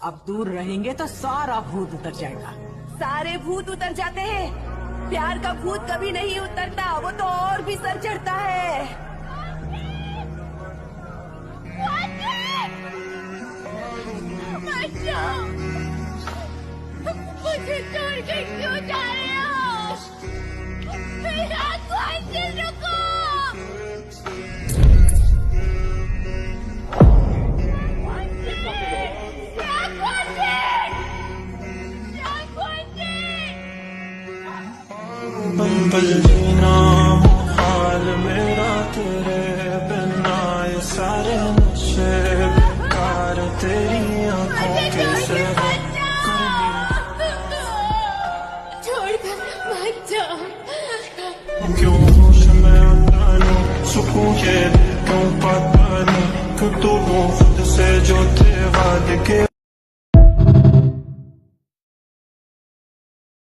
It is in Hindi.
अब दूर रहेंगे तो सारा भूत उतर जाएगा। सारे भूत उतर जाते हैं, प्यार का भूत कभी नहीं उतरता, वो तो और भी सर चढ़ता है। मुझे छोड़ के क्यों जा रहे हो? मेरा क्वेश्चन रुको। बंबल जीना हाल मेरा तेरे बिना, ये सारे नशे बेकार तेरी आंखों के सिवा। छोड़कर मत जाओ। क्यों होश में आता नहीं, सुकून ये क्यों पाता नहीं, क्यों तू खुद से जो थे वादे के